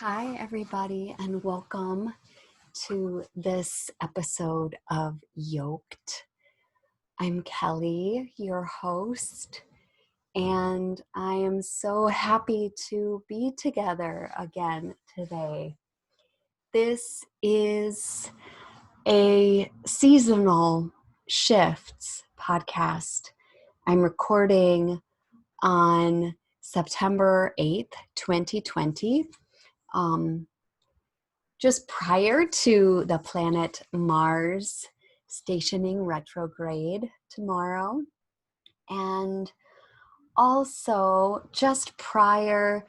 Hi, everybody, and welcome to this episode of Yoked. I'm Kelly, your host, and I am so happy to be together again today. This is a seasonal shifts podcast. I'm recording on September 8th, 2020. Just prior to the planet Mars stationing retrograde tomorrow, and also just prior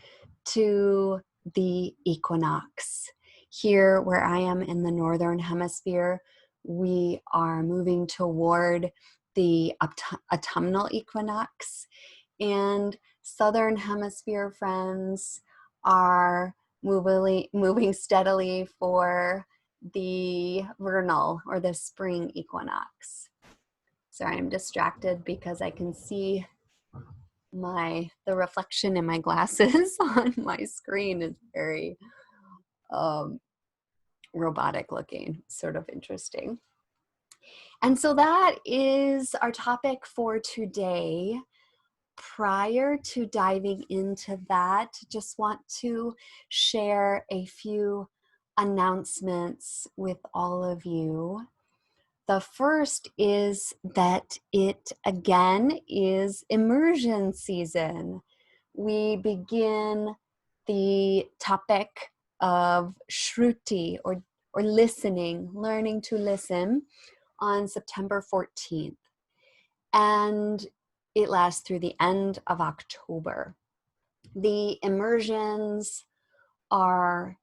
to the equinox. Here, where I am in the Northern Hemisphere, we are moving toward the autumnal equinox, and Southern Hemisphere friends are moving steadily for the vernal or the spring equinox. Sorry, I'm distracted because I can see the reflection in my glasses on my screen is very robotic looking, sort of interesting. And so that is our topic for today. Prior to diving into that, just want to share a few announcements with all of you. The first is that it again is immersion season. We begin the topic of Shruti or listening, learning to listen on September 14th. And it lasts through the end of October. The immersions are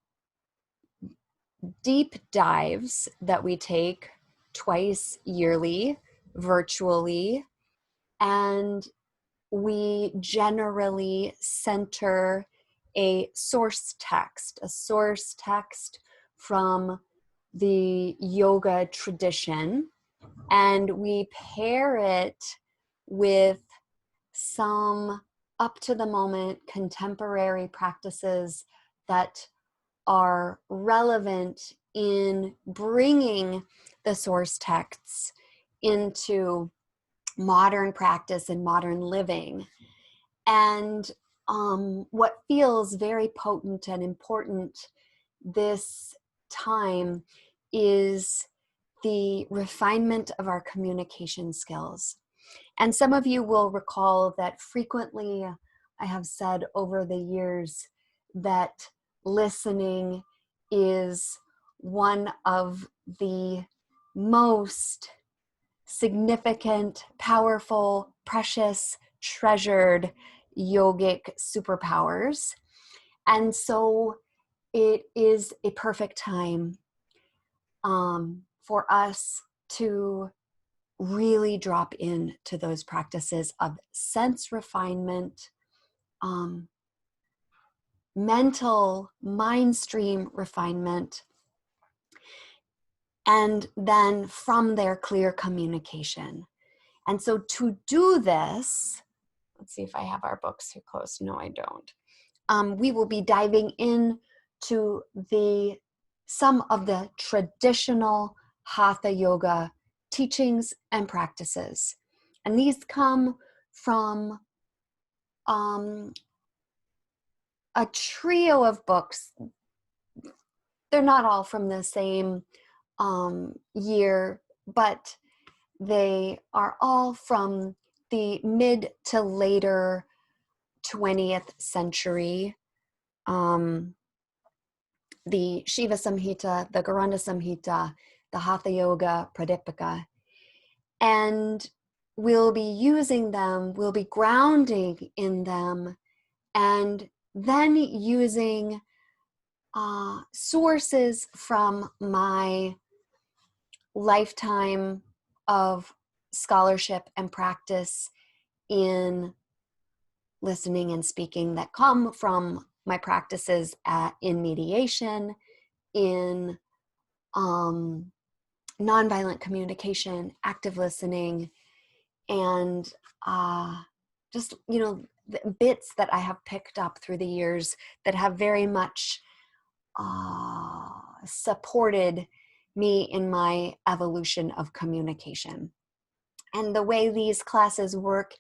deep dives that we take twice yearly, virtually, and we generally center a source text from the yoga tradition, and we pair it with some up to the moment contemporary practices that are relevant in bringing the source texts into modern practice and modern living. And what feels very potent and important this time is the refinement of our communication skills. And some of you will recall that frequently I have said over the years that listening is one of the most significant, powerful, precious, treasured yogic superpowers. And so it is a perfect time for us to really drop into those practices of sense refinement, mental mind stream refinement, and then from there, clear communication. And so to do this, let's see if I have our books here close. No, I don't. We will be diving into some of the traditional Hatha yoga teachings and practices. And these come from a trio of books. They're not all from the same year, but they are all from the mid to later 20th century. The Shiva Samhita, the Garanda Samhita, the Hatha Yoga Pradipika. And we'll be using them, we'll be grounding in them, and then using sources from my lifetime of scholarship and practice in listening and speaking that come from my practices in mediation, in nonviolent communication, active listening, and just, the bits that I have picked up through the years that have very much supported me in my evolution of communication. And the way these classes work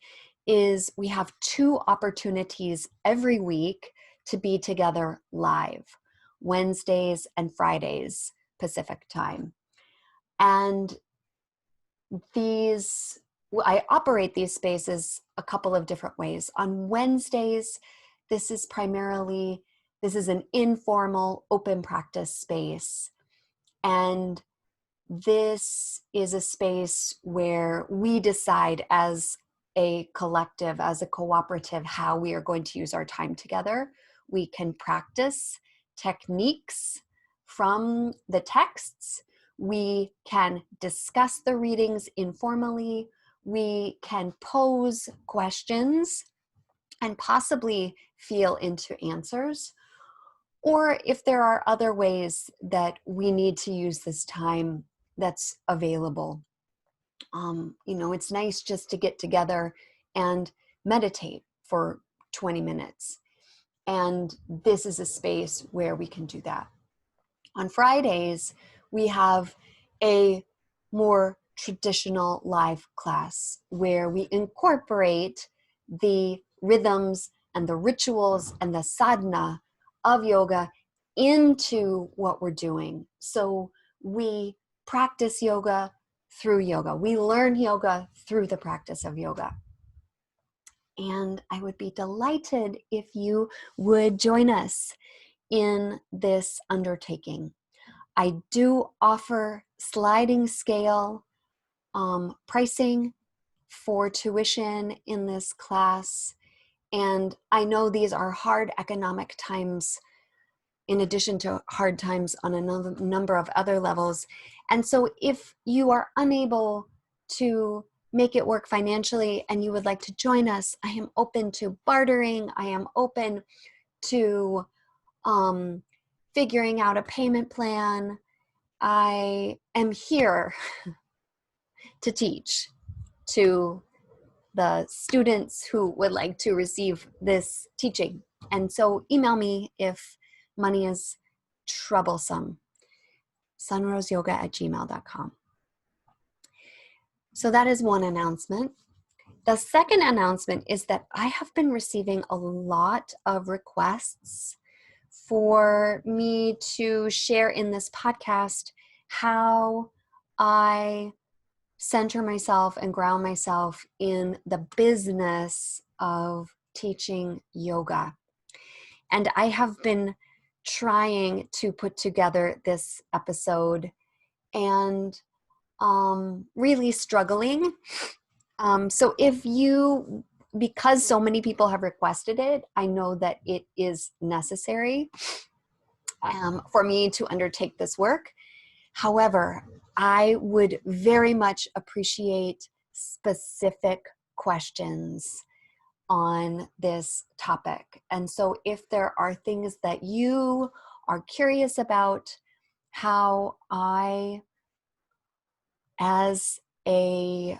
is we have 2 opportunities every week to be together live, Wednesdays and Fridays, Pacific time. And I operate these spaces a couple of different ways. On Wednesdays, this is an informal open practice space. And this is a space where we decide as a collective, as a cooperative, how we are going to use our time together. We can practice techniques from the texts. We can discuss the readings informally. We can pose questions and possibly feel into answers. Or if there are other ways that we need to use this time that's available. It's nice just to get together and meditate for 20 minutes. And this is a space where we can do that. On Fridays, we have a more traditional live class where we incorporate the rhythms and the rituals and the sadhana of yoga into what we're doing. So we practice yoga through yoga. We learn yoga through the practice of yoga. And I would be delighted if you would join us in this undertaking. I do offer sliding scale pricing for tuition in this class. And I know these are hard economic times in addition to hard times on a number of other levels. And so if you are unable to make it work financially and you would like to join us, I am open to bartering. I am open to figuring out a payment plan. I am here to teach to the students who would like to receive this teaching. And so email me if money is troublesome. sunroseyoga@gmail.com. So that is one announcement. The second announcement is that I have been receiving a lot of requests for me to share in this podcast how I center myself and ground myself in the business of teaching yoga. And I have been trying to put together this episode and really struggling. So because so many people have requested it, I know that it is necessary for me to undertake this work. However, I would very much appreciate specific questions on this topic. And so if there are things that you are curious about, how I, as a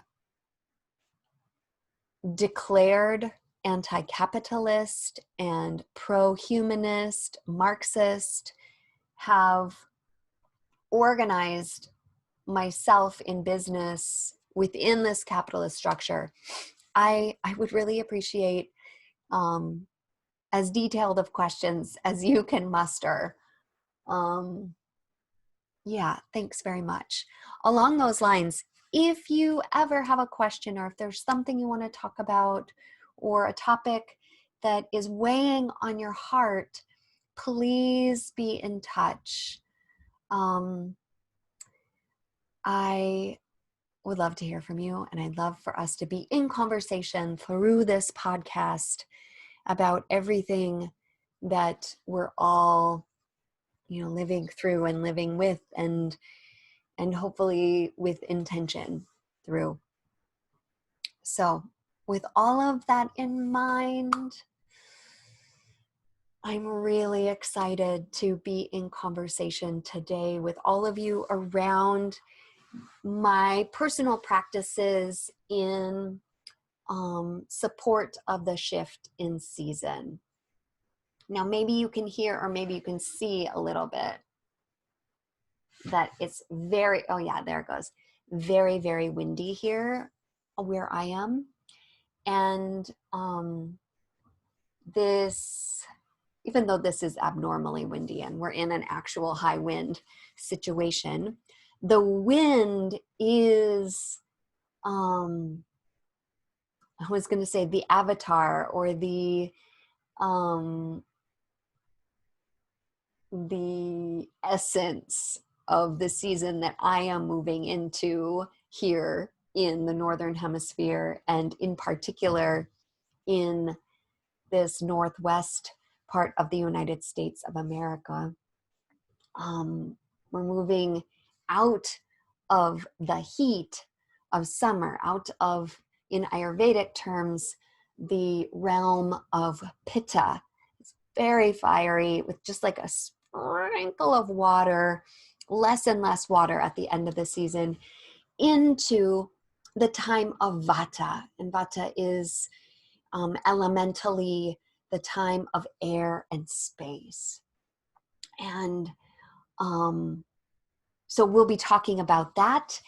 declared anti-capitalist and pro-humanist Marxist, have organized myself in business within this capitalist structure, I would really appreciate as detailed of questions as you can muster. Yeah, thanks very much. Along those lines, if you ever have a question or if there's something you want to talk about or a topic that is weighing on your heart, please be in touch. I would love to hear from you, and I'd love for us to be in conversation through this podcast about everything that we're all, living through and living with, and hopefully with intention through. So with all of that in mind, I'm really excited to be in conversation today with all of you around my personal practices in support of the shift in season. Now, maybe you can hear, or maybe you can see a little bit that it's very, oh yeah, there it goes. Very, very windy here where I am. And this, even though this is abnormally windy and we're in an actual high wind situation, the wind is, I was going to say the avatar, or the essence of the season that I am moving into here in the Northern Hemisphere, and in particular in this Northwest part of the United States of America. We're moving out of the heat of summer, out of, in Ayurvedic terms, the realm of pitta. It's very fiery with just like a sprinkle of water, less and less water at the end of the season, into the time of vata. And vata is elementally the time of air and space. And so we'll be talking about that.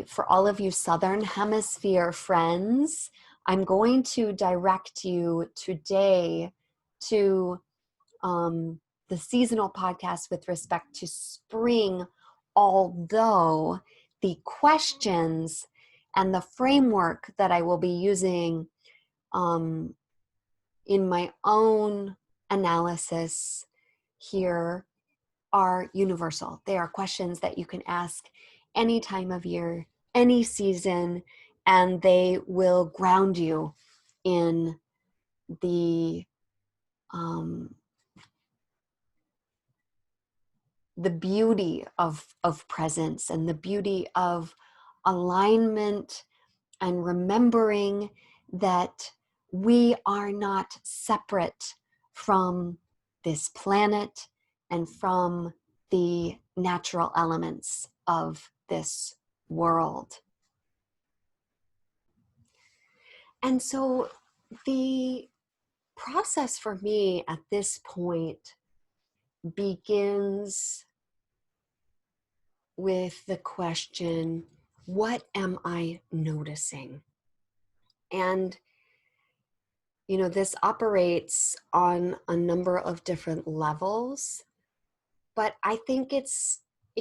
For all of you Southern Hemisphere friends, I'm going to direct you today to the seasonal podcast with respect to spring, although the questions and the framework that I will be using in my own analysis here are universal. They are questions that you can ask any time of year, any season, and they will ground you in the beauty of presence, and the beauty of alignment, and remembering that we are not separate from this planet and from the natural elements of this world. And so the process for me at this point begins with the question, what am I noticing? And you know, this operates on a number of different levels, but I think it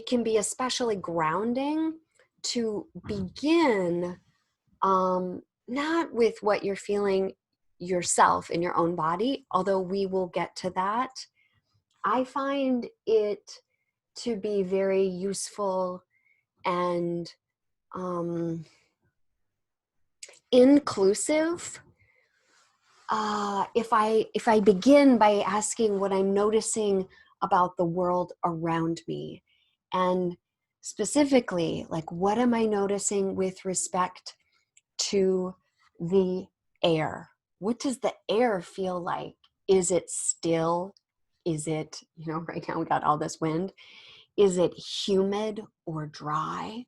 can be especially grounding to begin not with what you're feeling yourself in your own body, although we will get to that. I find it to be very useful and inclusive if I begin by asking what I'm noticing about the world around me, and specifically, like, what am I noticing with respect to the air? What does the air feel like? Is it still? Is it, you know, right now we got all this wind. Is it humid or dry?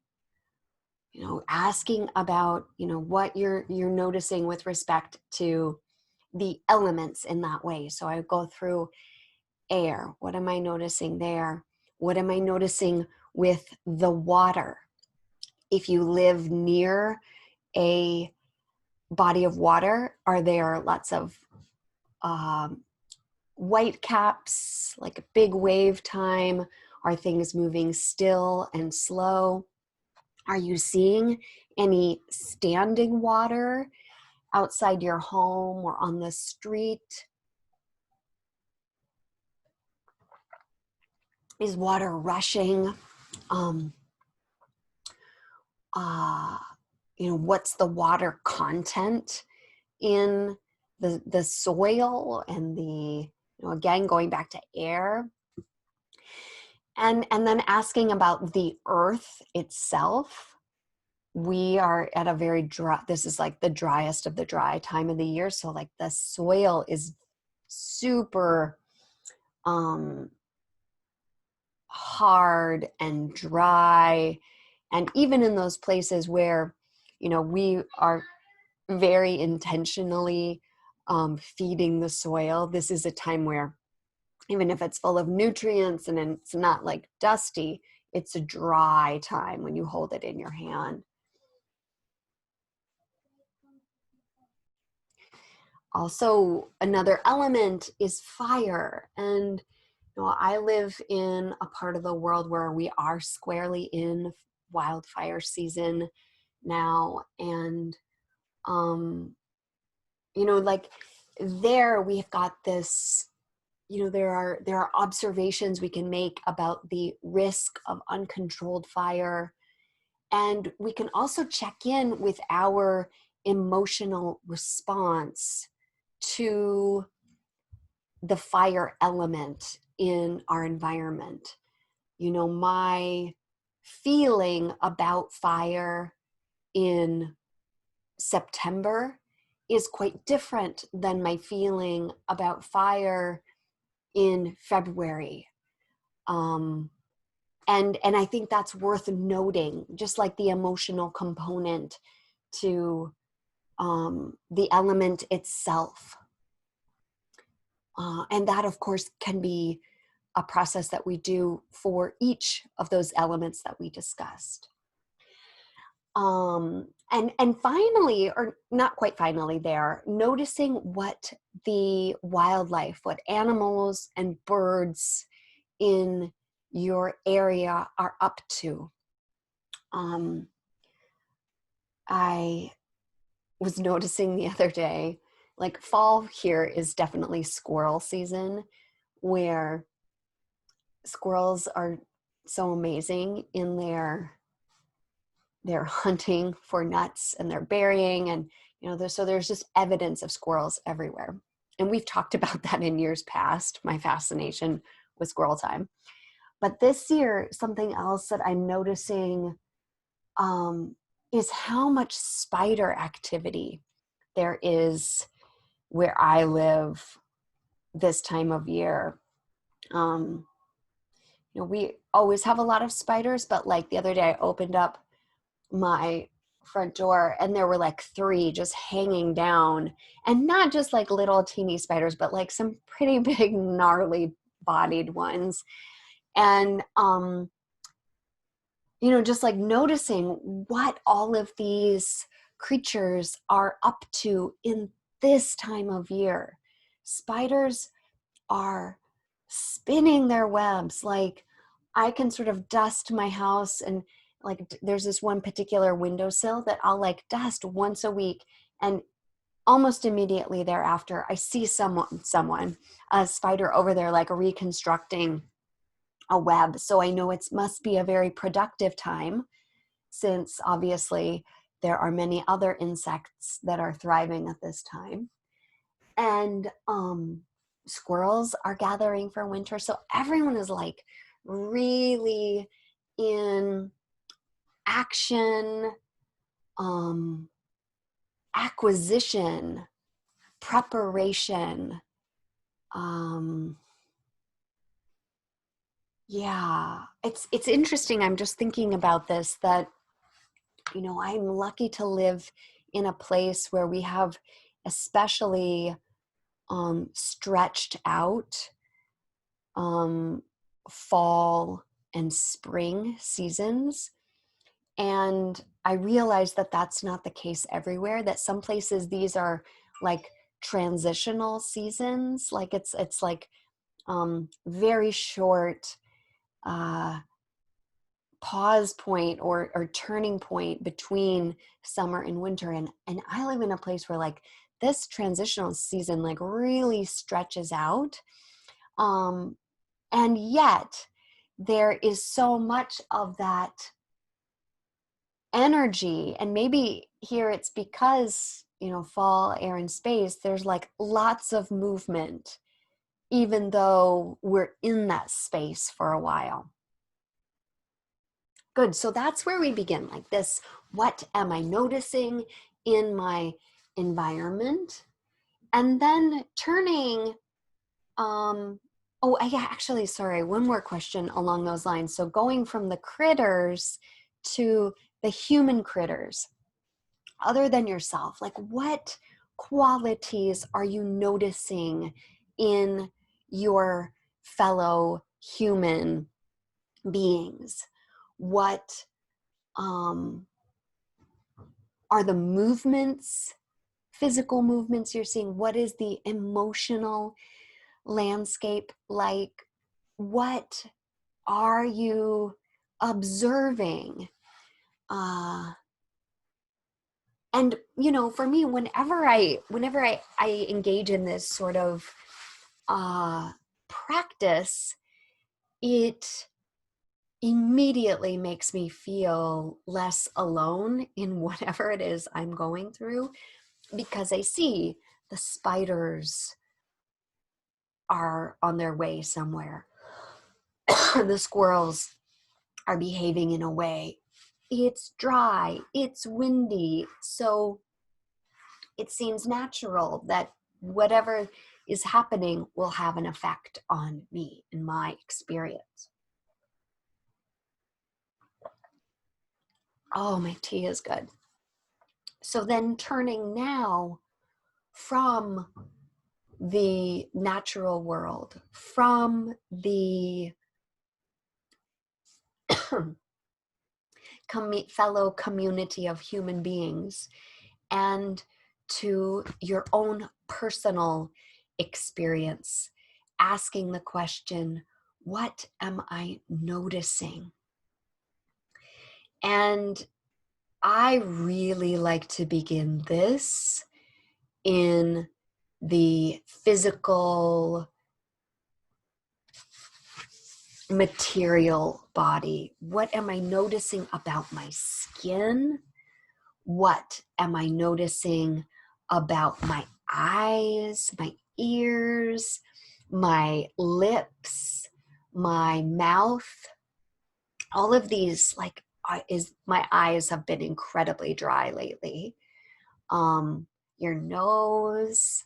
You know, asking about, you know, what you're noticing with respect to the elements in that way. So I go through air. What am I noticing there? What am I noticing with the water? If you live near a body of water, are there lots of white caps, like a big wave time? Are things moving still and slow? Are you seeing any standing water outside your home or on the street? Is water rushing? You know, what's the water content in the soil and the, you know, again, going back to air. And then asking about the earth itself. We are at a very dry, this is like the driest of the dry time of the year. So like the soil is super hard and dry. And even in those places where, you know, we are very intentionally feeding the soil. This is a time where even if it's full of nutrients and it's not like dusty, it's a dry time when you hold it in your hand. Also, another element is fire. And I live in a part of the world where we are squarely in wildfire season now. And, like there we've got this, there are observations we can make about the risk of uncontrolled fire. And we can also check in with our emotional response to the fire element in our environment. My feeling about fire in September is quite different than my feeling about fire in February. And I think that's worth noting, just like the emotional component to the element itself. And that, of course, can be a process that we do for each of those elements that we discussed. And finally, or not quite finally there, noticing what the wildlife, what animals and birds in your area are up to. I was noticing the other day, like fall here is definitely squirrel season, where squirrels are so amazing in their hunting for nuts and their berrying, and so there's just evidence of squirrels everywhere. And we've talked about that in years past, my fascination with squirrel time. But this year, something else that I'm noticing is how much spider activity there is where I live this time of year. We always have a lot of spiders, but like the other day I opened up my front door and there were like 3 just hanging down, and not just like little teeny spiders, but like some pretty big gnarly bodied ones. And just like noticing what all of these creatures are up to in this time of year. Spiders are spinning their webs. Like I can sort of dust my house, and like there's this one particular windowsill that I'll like dust once a week, and almost immediately thereafter I see a spider over there like reconstructing a web. So I know it must be a very productive time, since obviously there are many other insects that are thriving at this time. And squirrels are gathering for winter. So everyone is like really in action, acquisition, preparation. Yeah, it's interesting. I'm just thinking about this, that, I'm lucky to live in a place where we have especially stretched out fall and spring seasons. And I realize that that's not the case everywhere, that some places these are like transitional seasons. Like it's like very short pause point or turning point between summer and winter. And I live in a place where like this transitional season like really stretches out. And yet there is so much of that energy. And maybe here it's because, fall, air, and space, there's like lots of movement, even though we're in that space for a while. Good. So that's where we begin, like this. What am I noticing in my environment? And then turning, sorry, one more question along those lines. So going from the critters to the human critters, other than yourself, like what qualities are you noticing in your fellow human beings? What are the movements, physical movements you're seeing? What is the emotional landscape like? What are you observing? And for me, whenever I engage in this sort of practice, it immediately makes me feel less alone in whatever it is I'm going through, because I see the spiders are on their way somewhere. The squirrels are behaving in a way. It's dry, it's windy, so it seems natural that whatever is happening will have an effect on me in my experience. Oh, my tea is good. So then turning now from the natural world, from the fellow community of human beings, and to your own personal experience, asking the question, what am I noticing? And I really like to begin this in the physical, material body. What am I noticing about my skin? What am I noticing about my eyes, my ears, my lips, my mouth? All of these, my eyes have been incredibly dry lately. Your nose,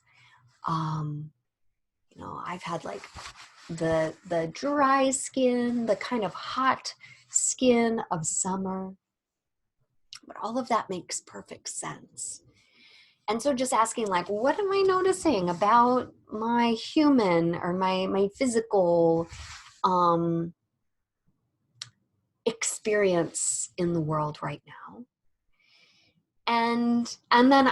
I've had like the dry skin, the kind of hot skin of summer. But all of that makes perfect sense. And so just asking, like, what am I noticing about my human or my physical experience in the world right now? And then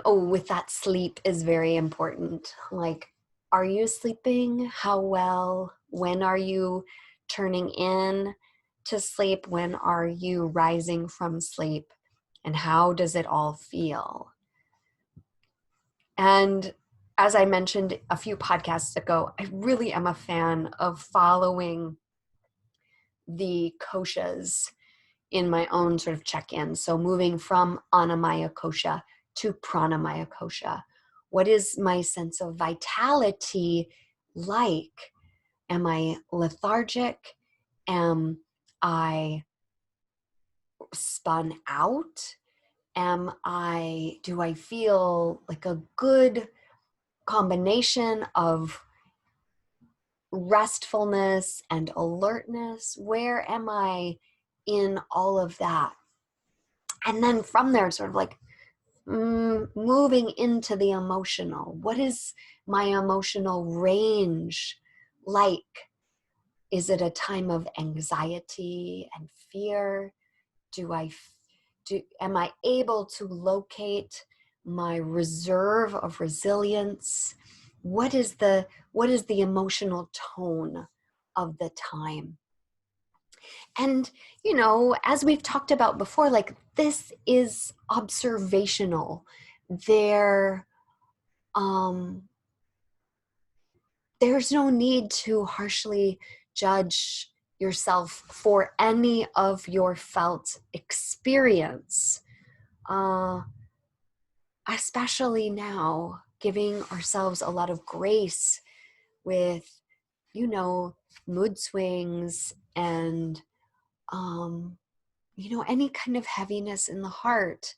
with that, sleep is very important. Like, are you sleeping? How well? When are you turning in to sleep? When are you rising from sleep? And how does it all feel? And as I mentioned a few podcasts ago, I really am a fan of following the koshas in my own sort of check-in. So moving from Annamaya kosha to Pranamaya kosha. What is my sense of vitality like? Am I lethargic? Am I spun out? Do I feel like a good combination of restfulness and alertness? Where am I in all of that? And then from there, sort of like moving into the emotional. What is my emotional range like? Is it a time of anxiety and fear? Am I able to locate my reserve of resilience? What is the emotional tone of the time? And, as we've talked about before, like, this is observational. There's no need to harshly judge yourself for any of your felt experience. Especially now, giving ourselves a lot of grace with, mood swings and, any kind of heaviness in the heart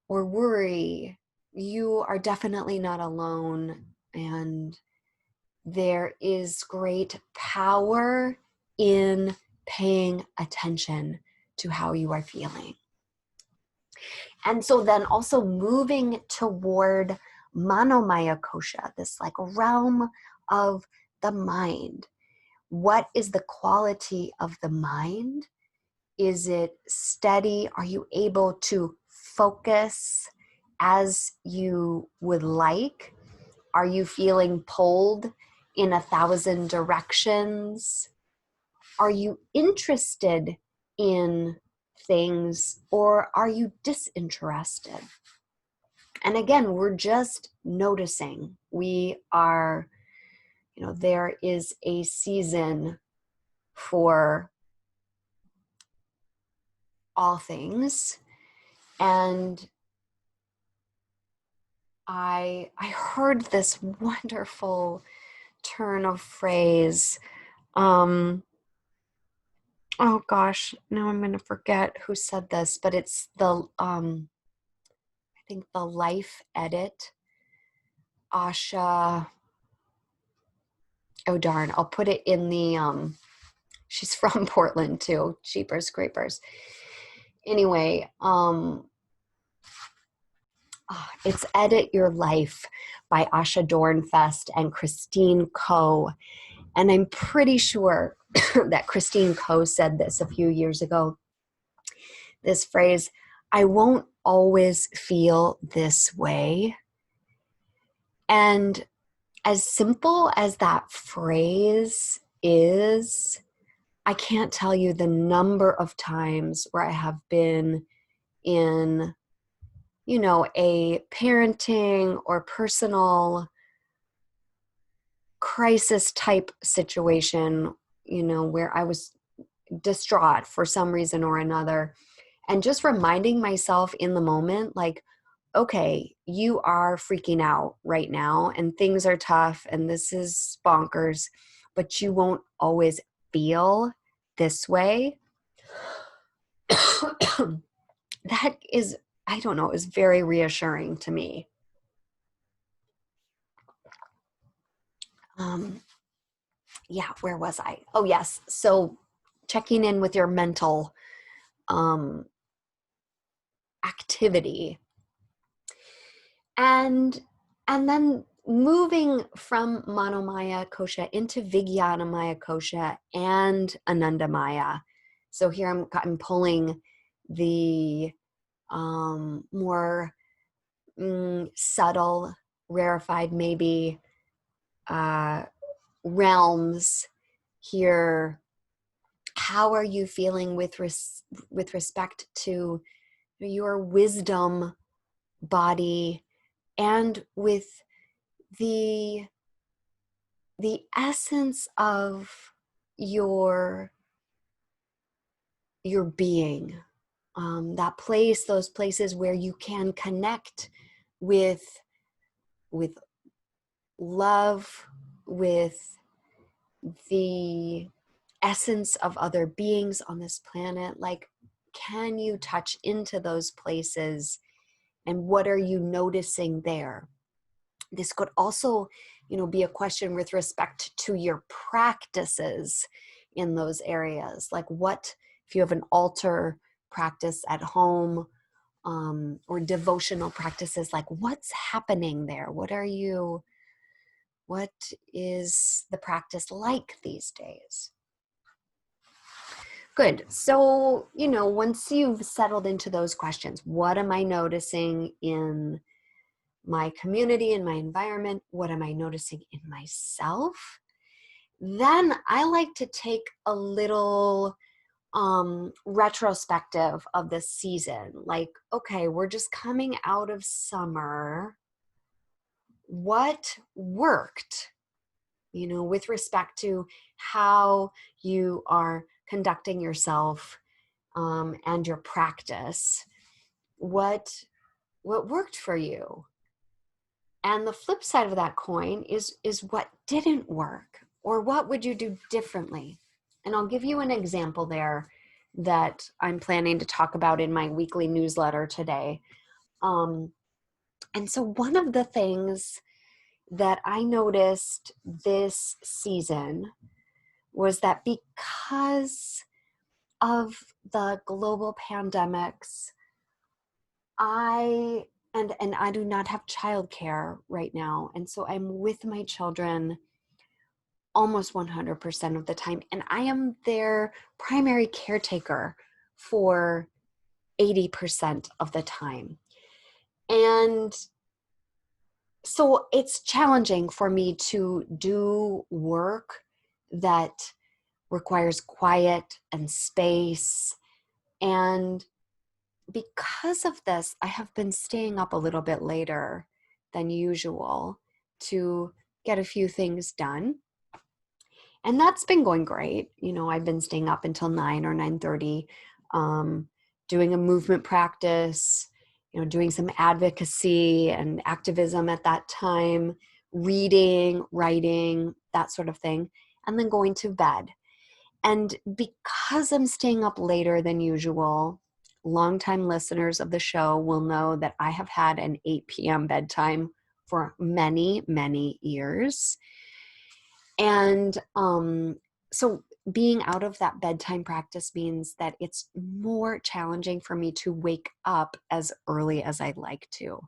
or worry. You are definitely not alone. And there is great power in paying attention to how you are feeling. And so then also moving toward Manomaya Kosha, this like realm of the mind. What is the quality of the mind? Is it steady? Are you able to focus as you would like? Are you feeling pulled in 1,000 directions? Are you interested in things, or are you disinterested? And again, we're just noticing. We are, there is a season for all things. And I heard this wonderful turn of phrase. Oh gosh, now I'm going to forget who said this, but it's I think the Life Edit, Asha. Oh darn, I'll put it in the, she's from Portland too, Jeepers Creepers. Anyway, it's Edit Your Life by Asha Dornfest and Christine Koh. And I'm pretty sure that Christine Koh said this a few years ago. This phrase, I won't always feel this way. And as simple as that phrase is, I can't tell you the number of times where I have been in, a parenting or personal crisis type situation, where I was distraught for some reason or another. And just reminding myself in the moment, like, okay, you are freaking out right now and things are tough and this is bonkers, but you won't always feel this way. That is, I don't know, is very reassuring to me. Yeah, where was I? Oh, yes. So checking in with your mental activity. And then moving from Manomaya Kosha into Vijnanamaya Kosha and Anandamaya. So here I'm pulling the more subtle, rarefied maybe realms here. How are you feeling with respect to your wisdom body and with the essence of your being, those places where you can connect with love, with the essence of other beings on this planet. Like, can you touch into those places, and what are you noticing there? This could also, be a question with respect to your practices in those areas. Like, what if you have an altar practice at home, or devotional practices, like what's happening there? What is the practice like these days? Good. So, once you've settled into those questions, what am I noticing in my community, in my environment? What am I noticing in myself? Then I like to take a little retrospective of this season. Like, okay, we're just coming out of summer. What worked, with respect to how you are conducting yourself and your practice? What worked for you? And the flip side of that coin is what didn't work, or what would you do differently? And I'll give you an example there that I'm planning to talk about in my weekly newsletter today. And so one of the things that I noticed this season was that because of the global pandemics, and I do not have childcare right now. And so I'm with my children almost 100% of the time. And I am their primary caretaker for 80% of the time. And so it's challenging for me to do work that requires quiet and space. And because of this, I have been staying up a little bit later than usual to get a few things done. And that's been going great. You know, I've been staying up until 9 or 9:30, doing a movement practice, you know, doing some advocacy and activism at that time, reading, writing, that sort of thing, and then going to bed. And because I'm staying up later than usual, longtime listeners of the show will know that I have had an 8 p.m. bedtime for many, many years. And so being out of that bedtime practice means that it's more challenging for me to wake up as early as I'd like to.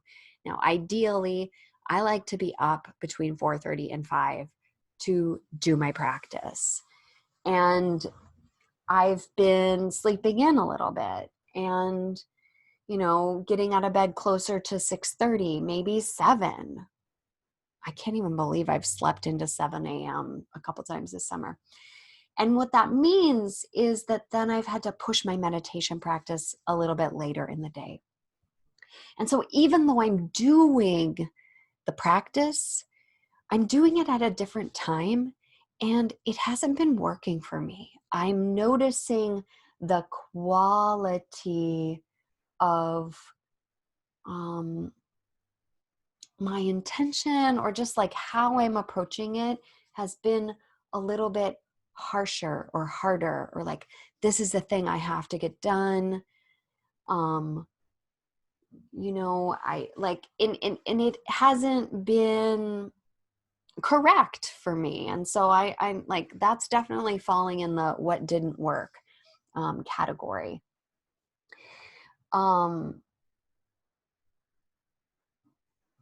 Now, ideally, I like to be up between 4:30 and 5 to do my practice. And I've been sleeping in a little bit and, you know, getting out of bed closer to 6:30, maybe 7. I can't even believe I've slept into 7 a.m. a couple times this summer. And what that means is that then I've had to push my meditation practice a little bit later in the day. And so even though I'm doing the practice, I'm doing it at a different time and it hasn't been working for me. I'm noticing the quality of my intention or just like how I'm approaching it has been a little bit harsher or harder, or like, this is the thing I have to get done. You know, I like, and it hasn't been correct for me. And so I'm like, that's definitely falling in the what didn't work category.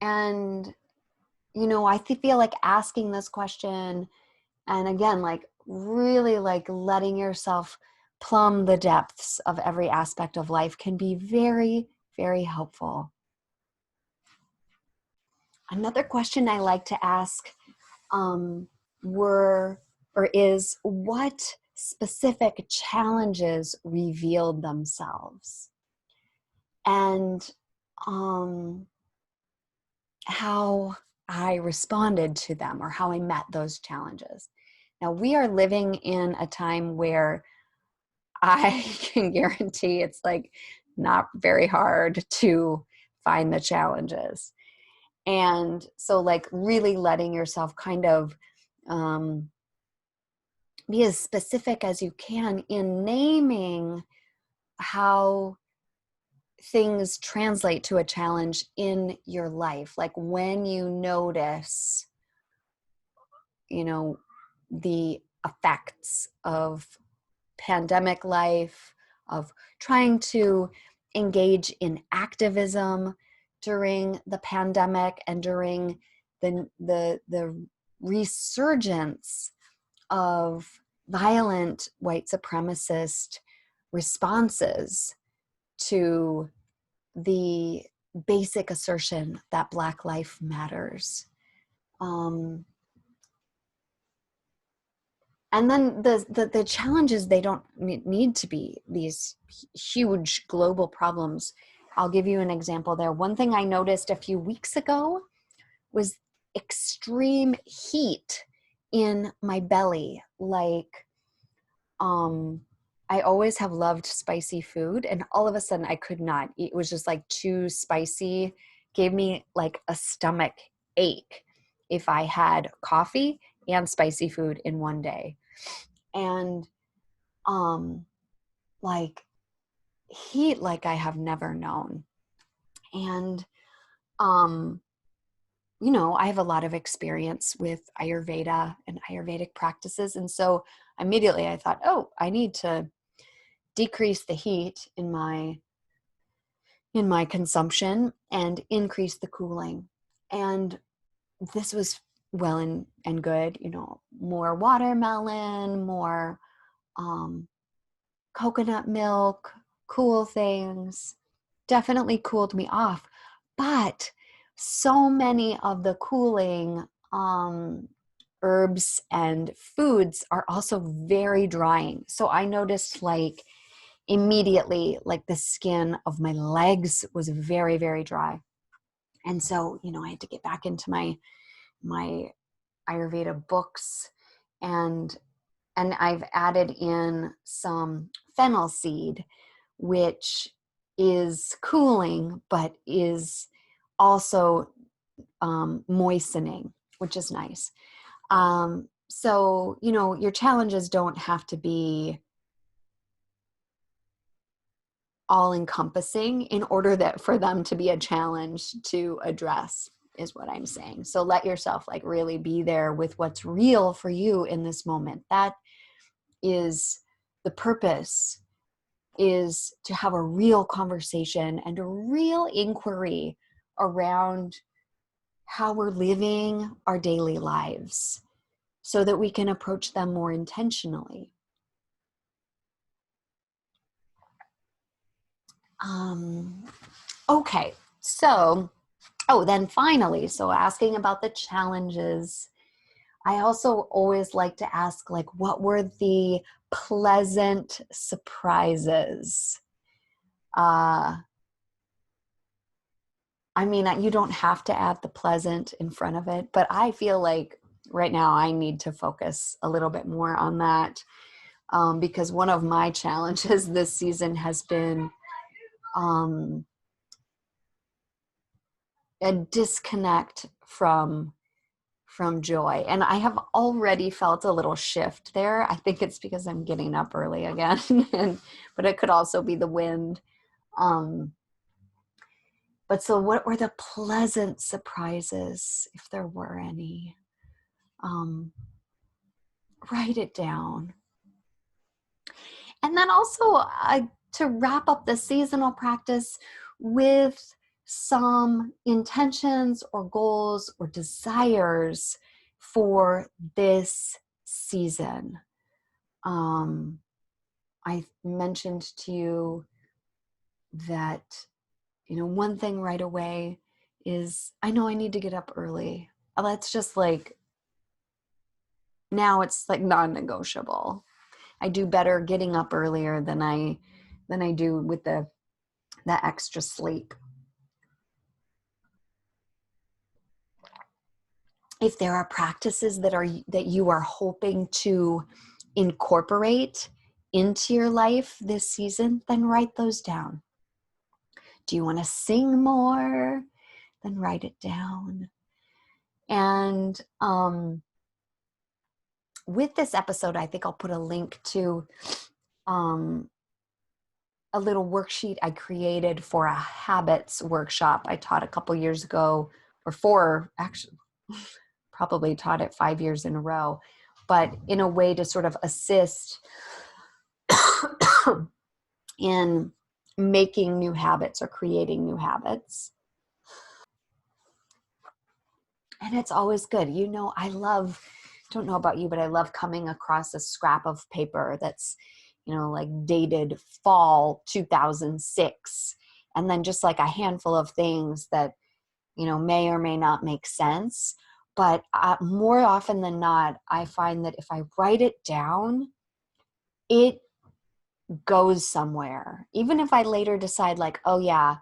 And, you know, I feel like asking this question, and again, like really like letting yourself plumb the depths of every aspect of life can be very, very helpful. Another question I like to ask is what specific challenges revealed themselves, and how I responded to them or how I met those challenges. Now, we are living in a time where I can guarantee it's like not very hard to find the challenges. And so like really letting yourself kind of be as specific as you can in naming how things translate to a challenge in your life. Like when you notice, you know, the effects of pandemic life, of trying to engage in activism during the pandemic and during the resurgence of violent white supremacist responses to the basic assertion that Black life matters. And then the challenges, they don't need to be these huge global problems. I'll give you an example there. One thing I noticed a few weeks ago was extreme heat in my belly. Like, I always have loved spicy food, and all of a sudden I could not eat. It was just like too spicy, gave me like a stomach ache if I had coffee and spicy food in one day. And like heat like I have never known. And you know, I have a lot of experience with Ayurveda and Ayurvedic practices. And so immediately I thought, oh, I need to decrease the heat in my, in my consumption and increase the cooling. And this was well and good, more watermelon, more coconut milk, cool things, definitely cooled me off. But so many of the cooling herbs and foods are also very drying. So I noticed immediately, the skin of my legs was very, very dry. And so, I had to get back into my Ayurveda books, and I've added in some fennel seed, which is cooling, but is also moistening, which is nice. So, your challenges don't have to be all encompassing in order for them to be a challenge to address, is what I'm saying. So let yourself really be there with what's real for you in this moment. That is the purpose, is to have a real conversation and a real inquiry around how we're living our daily lives so that we can approach them more intentionally. Okay, so, then finally, so asking about the challenges, I also always like to ask, what were the pleasant surprises? I mean, you don't have to add the pleasant in front of it, but I feel like right now I need to focus a little bit more on that, because one of my challenges this season has been a disconnect from joy. And I have already felt a little shift there. I think it's because I'm getting up early again, but it could also be the wind. But so what were the pleasant surprises, if there were any? Write it down. And then also to wrap up the seasonal practice with some intentions or goals or desires for this season. I mentioned to you that, one thing right away is I know I need to get up early. That's just now it's non-negotiable. I do better getting up earlier than I do with the extra sleep. If there are practices that you are hoping to incorporate into your life this season, then write those down. Do you want to sing more? Then write it down. And with this episode, I think I'll put a link to a little worksheet I created for a habits workshop I taught a couple years ago, or actually probably taught it 5 years in a row, but in a way to sort of assist in making new habits or creating new habits. And it's always good. Don't know about you, but I love coming across a scrap of paper that's, dated fall 2006. And then just a handful of things that, may or may not make sense. But more often than not, I find that if I write it down, it goes somewhere. Even if I later decide oh yeah,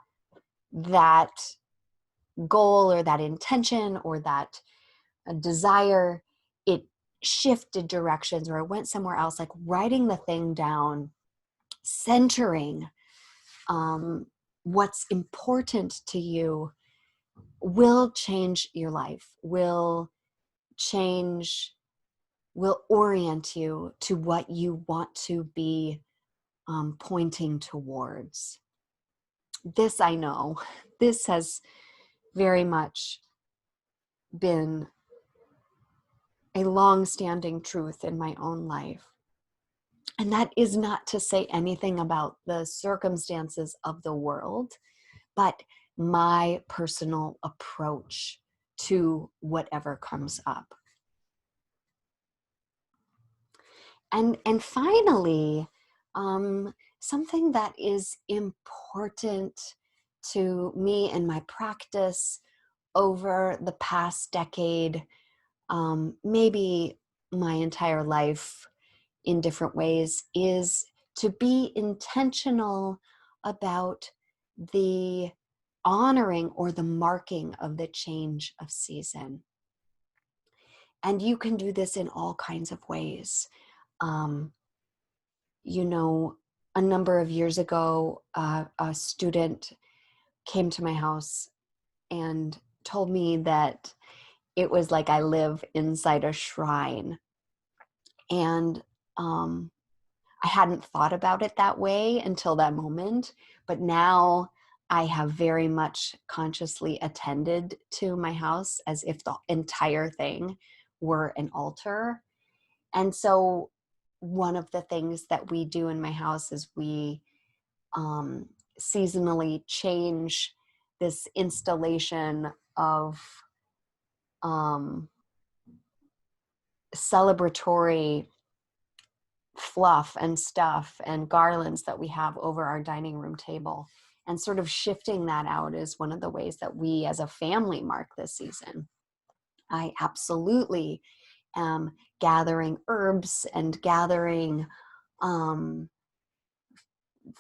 that goal or that intention or that desire, it shifted directions or it went somewhere else, writing the thing down, centering what's important to you will change your life, will orient you to what you want to be pointing towards. This, I know, this has very much been a long-standing truth in my own life. And that is not to say anything about the circumstances of the world, but my personal approach to whatever comes up. And finally, something that is important to me and my practice over the past decade, maybe my entire life in different ways, is to be intentional about the honoring or the marking of the change of season. And you can do this in all kinds of ways. You know, a number of years ago, a student came to my house and told me that it was like I live inside a shrine. And I hadn't thought about it that way until that moment, but now I have very much consciously attended to my house as if the entire thing were an altar. And so one of the things that we do in my house is we seasonally change this installation of celebratory fluff and stuff and garlands that we have over our dining room table. And sort of shifting that out is one of the ways that we as a family mark this season. I absolutely am gathering herbs and gathering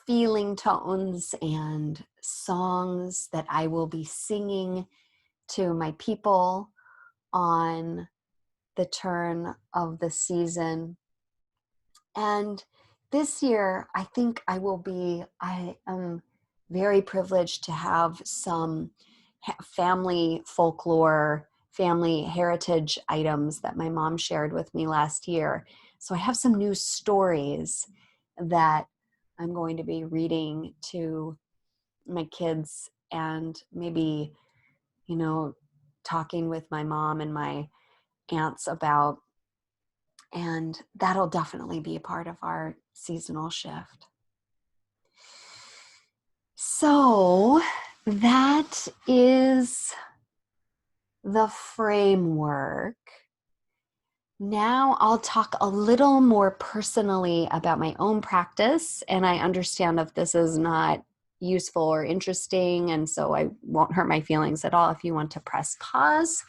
feeling tones and songs that I will be singing to my people on the turn of the season. And this year, I think I am very privileged to have some family folklore, family heritage items that my mom shared with me last year. So I have some new stories that I'm going to be reading to my kids and maybe, talking with my mom and my aunts about. And that'll definitely be a part of our seasonal shift. So that is the framework. Now I'll talk a little more personally about my own practice, and I understand if this is not useful or interesting, and so I won't hurt my feelings at all if you want to press pause.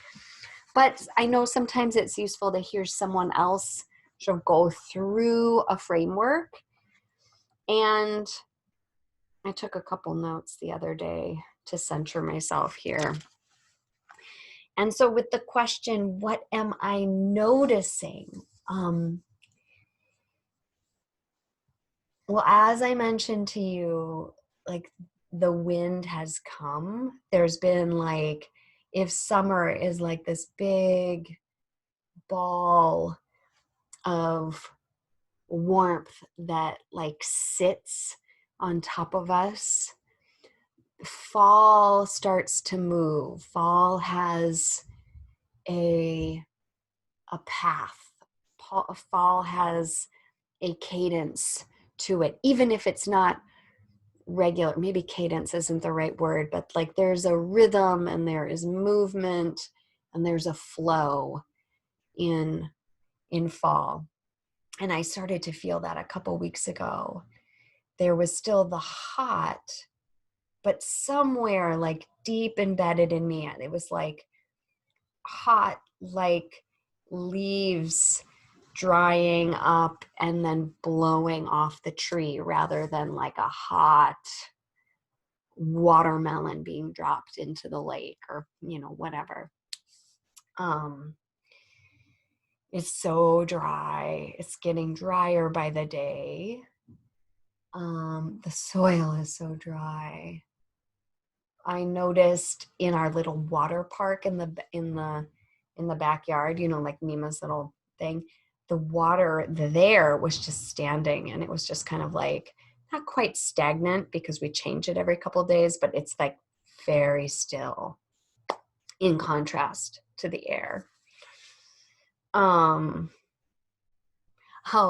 But I know sometimes it's useful to hear someone else sort of go through a framework. And I took a couple notes the other day to center myself here. And so with the question, what am I noticing? Well, as I mentioned to you, like the wind has come. There's been like, if summer is like this big ball of warmth that like sits on top of us, fall starts to move. Fall has a path. Fall has a cadence to it, even if it's not regular. Maybe cadence isn't the right word, but like there's a rhythm and there is movement and there's a flow in fall. And I started to feel that a couple weeks ago. There was still the hot, but somewhere like deep embedded in me, it was like hot, like leaves drying up and then blowing off the tree rather than like a hot watermelon being dropped into the lake or, whatever. It's so dry. It's getting drier by the day. The soil is so dry. I noticed in our little water park in the backyard, like Mima's little thing, the water there was just standing, and it was just kind of like not quite stagnant because we change it every couple of days, but it's like very still in contrast to the air.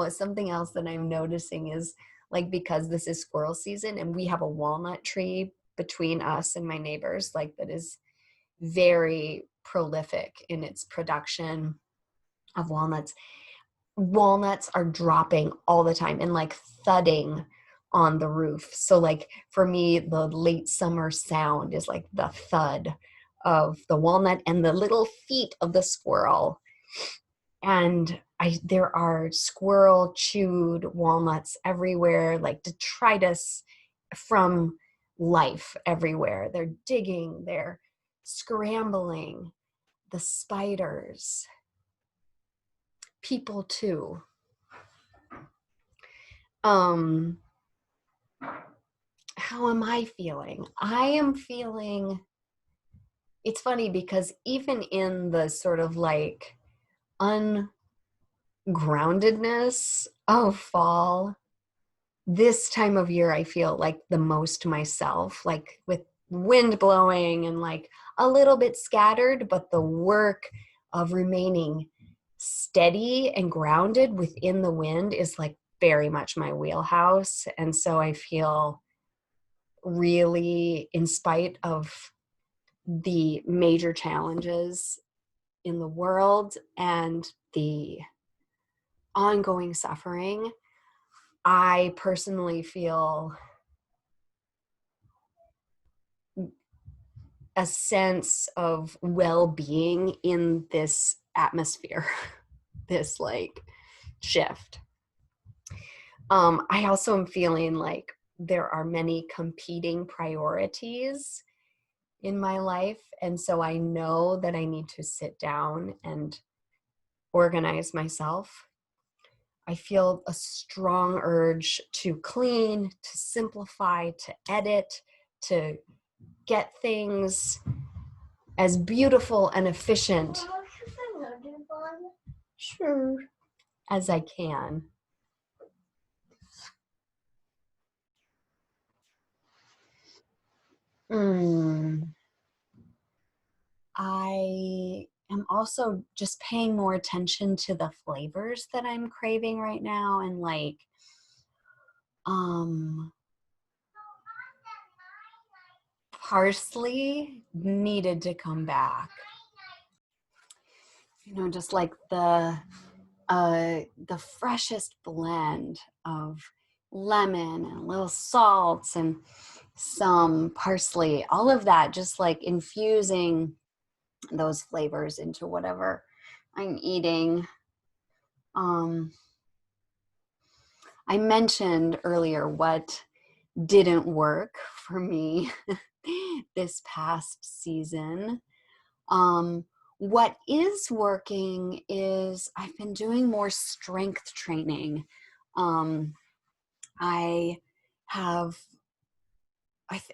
Something else that I'm noticing is like, because this is squirrel season and we have a walnut tree between us and my neighbors, like that is very prolific in its production of walnuts. Walnuts are dropping all the time and like thudding on the roof. So like for me, the late summer sound is like the thud of the walnut and the little feet of the squirrel. And there are squirrel chewed walnuts everywhere, like detritus from life everywhere. They're digging, they're scrambling, the spiders, people too. How am I feeling? I am feeling, it's funny because even in the sort of like ungroundedness of fall, this time of year I feel like the most myself, like with wind blowing and like a little bit scattered, but the work of remaining steady and grounded within the wind is like very much my wheelhouse. And so I feel really, in spite of the major challenges in the world and the ongoing suffering, I personally feel a sense of well-being in this atmosphere, this like shift. I also am feeling like there are many competing priorities in my life. And so I know that I need to sit down and organize myself. I feel a strong urge to clean, to simplify, to edit, to get things as beautiful and efficient sure as I can. I am also just paying more attention to the flavors that I'm craving right now, and like parsley needed to come back. You know, just like the freshest blend of lemon and little salts and some parsley, all of that, just like infusing those flavors into whatever I'm eating. I mentioned earlier what didn't work for me this past season. What is working is I've been doing more strength training.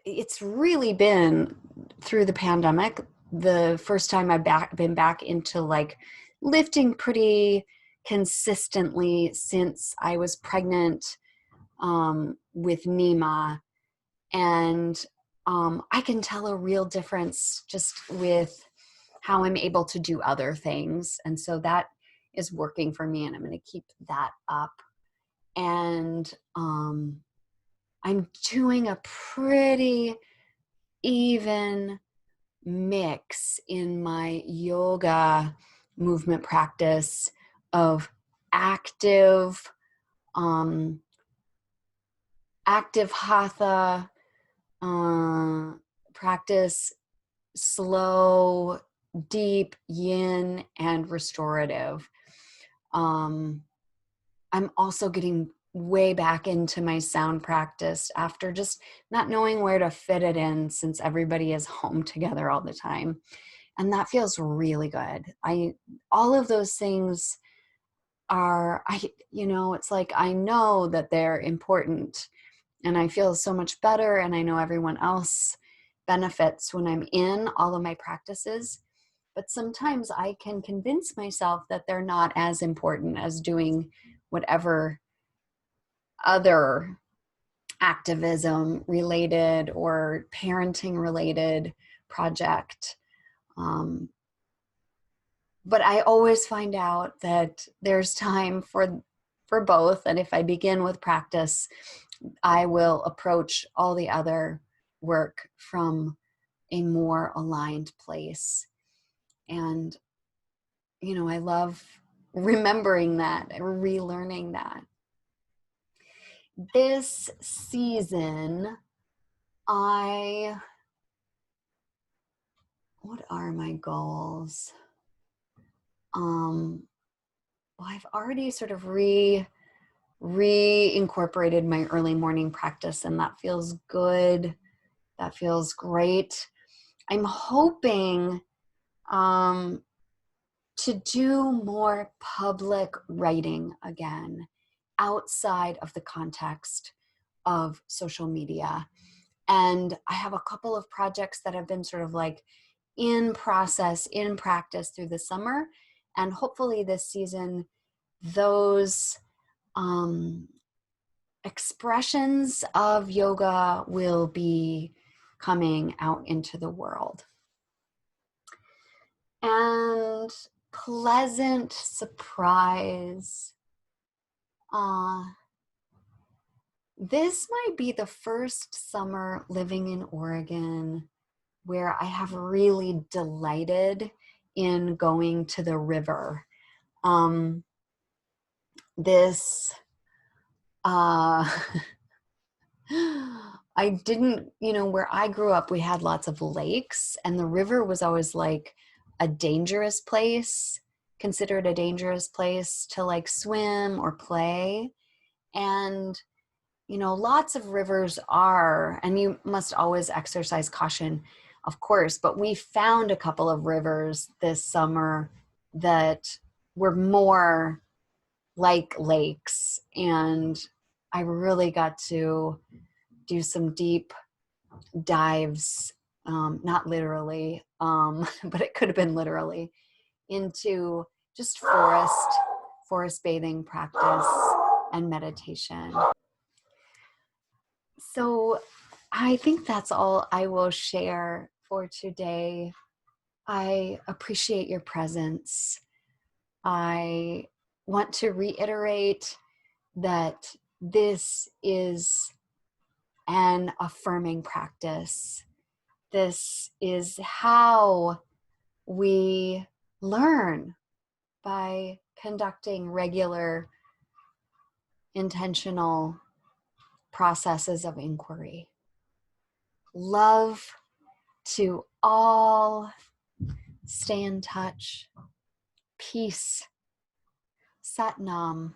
It's really been through the pandemic, the first time I've been back into like lifting pretty consistently since I was pregnant with Nima. And I can tell a real difference just with how I'm able to do other things. And so that is working for me, and I'm going to keep that up. And I'm doing a pretty even mix in my yoga movement practice of active hatha practice, slow, deep yin, and restorative. I'm also getting way back into my sound practice after just not knowing where to fit it in since everybody is home together all the time. And that feels really good. All of those things are, it's like I know that they're important, and I feel so much better, and I know everyone else benefits when I'm in all of my practices. But sometimes I can convince myself that they're not as important as doing whatever other activism related or parenting related project. But I always find out that there's time for both. And if I begin with practice, I will approach all the other work from a more aligned place. And, you know, I love remembering that and relearning that. This season, what are my goals? Well, I've already sort of reincorporated my early morning practice, and that feels good. That feels great. I'm hoping to do more public writing again outside of the context of social media. And I have a couple of projects that have been sort of like in process, in practice through the summer. And hopefully this season, those expressions of yoga will be coming out into the world. And pleasant surprise. This might be the first summer living in Oregon where I have really delighted in going to the river. I didn't, you know, where I grew up, we had lots of lakes, and the river was always like a dangerous place, considered a dangerous place to like swim or play. And, you know, lots of rivers are, and you must always exercise caution, of course, but we found a couple of rivers this summer that were more like lakes, and I really got to do some deep dives, not literally, but it could have been literally, into just forest bathing practice and meditation. So I think that's all I will share for today. I appreciate your presence. I want to reiterate that this is an affirming practice. This is how we learn, by conducting regular, intentional processes of inquiry. Love to all. Stay in touch. Peace. Sat Nam.